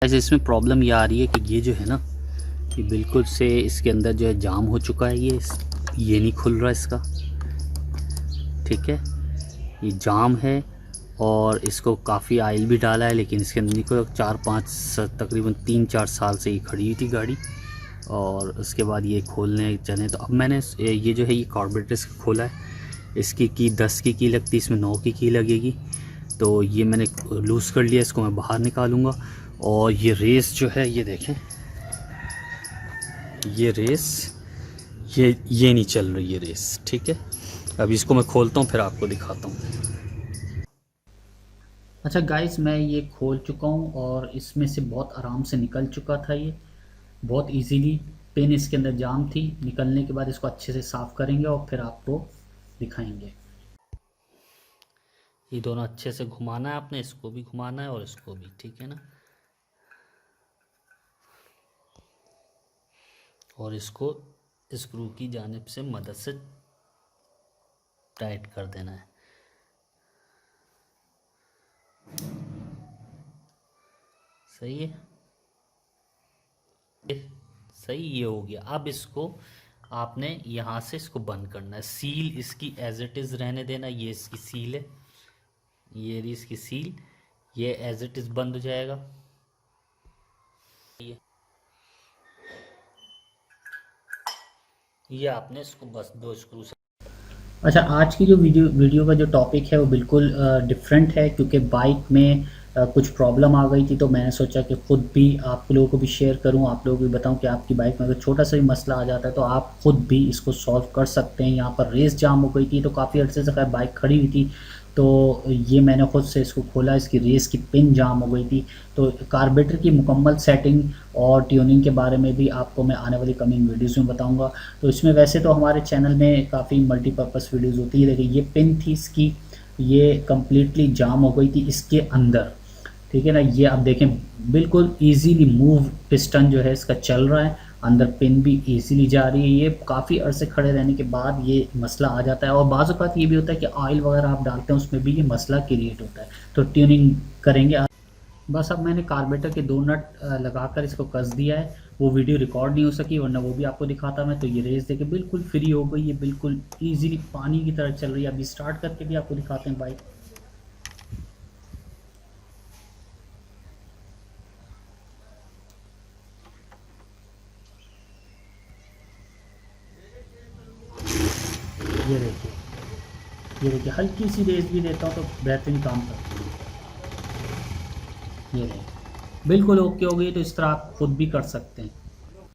ऐसे इसमें प्रॉब्लम ये आ रही है कि ये जो है ना, ये बिल्कुल से इसके अंदर जो है जाम हो चुका है। ये नहीं खुल रहा इसका, ठीक है, ये जाम है। और इसको काफ़ी ऑयल भी डाला है, लेकिन इसके अंदर को 4-5 तकरीबन 3-4 साल से ये खड़ी हुई थी गाड़ी। और उसके बाद ये खोलने चले तो अब मैंने ये जो है ये कार्बोरेटर इसका खोला है। इसकी की 10 की लगती है, इसमें 9 की लगेगी। तो ये मैंने लूज़ कर लिया, इसको मैं बाहर निकालूंगा। और ये रेस जो है, ये देखें, ये रेस ये नहीं चल रही है रेस, ठीक है। अब इसको मैं खोलता हूँ, फिर आपको दिखाता हूँ। अच्छा गाइस, मैं ये खोल चुका हूँ और इसमें से बहुत आराम से निकल चुका था ये, बहुत इजीली। पिन इसके अंदर जाम थी। निकलने के बाद इसको अच्छे से साफ़ करेंगे और फिर आपको दिखाएंगे। ये दोनों अच्छे से घुमाना है आपने, इसको भी घुमाना है और इसको भी, ठीक है ना। और इसको स्क्रू की जानिब से मदद से टाइट कर देना है। सही है, सही, ये हो गया। अब इसको आपने यहाँ से इसको बंद करना है। सील इसकी एज इट इज़ रहने देना। ये इसकी सील है, ये रही इसकी सील, ये एज इट इज़ बंद हो जाएगा। ये आपने इसको बस 2 स्क्रू से। अच्छा, आज की जो वीडियो का जो टॉपिक है वो बिल्कुल डिफरेंट है, क्योंकि बाइक में कुछ प्रॉब्लम आ गई थी। तो मैंने सोचा कि ख़ुद भी आप लोगों को भी शेयर करूं, आप लोगों को भी बताऊं कि आपकी बाइक में अगर छोटा सा भी मसला आ जाता है तो आप ख़ुद भी इसको सॉल्व कर सकते हैं। यहाँ पर रेस जाम हो गई थी, तो काफ़ी अर्से से खैर बाइक खड़ी हुई थी, तो ये मैंने ख़ुद से इसको खोला, इसकी रेस की पिन जाम हो गई थी। तो कार्बोरेटर की मुकम्मल सेटिंग और ट्यूनिंग के बारे में भी आपको मैं आने वाली कमिंग वीडियोज़ में बताऊँगा। तो इसमें वैसे तो हमारे चैनल में काफ़ी मल्टीपर्पज़ वीडियोज़ होती है, लेकिन ये पिन थी इसकी, ये कम्प्लीटली जाम हो गई थी इसके अंदर, ठीक है ना। ये आप देखें, बिल्कुल इजीली मूव पिस्टन जो है इसका चल रहा है, अंदर पिन भी इजीली जा रही है। ये काफ़ी अरसे खड़े रहने के बाद ये मसला आ जाता है। और बाज़ औक़ात ये भी होता है कि ऑयल वगैरह आप डालते हैं, उसमें भी ये मसला क्रिएट होता है। तो ट्यूनिंग करेंगे। बस अब मैंने कार्बोरेटर के 2 नट लगाकर इसको कस दिया है। वो वीडियो रिकॉर्ड नहीं हो सकी, वरना वो भी आपको दिखाता मैं। तो ये रेस देके बिल्कुल फ्री हो गई, ये बिल्कुल इजीली पानी की तरह चल रही है। अभी स्टार्ट करके भी आपको दिखाते हैं बाइक। ये देखिए, ये देखिए, हल्की सी रेस भी देता हूँ तो बेहतरीन काम करती है। ये देखिए, बिल्कुल ओके हो गई। तो इस तरह आप खुद भी कर सकते हैं।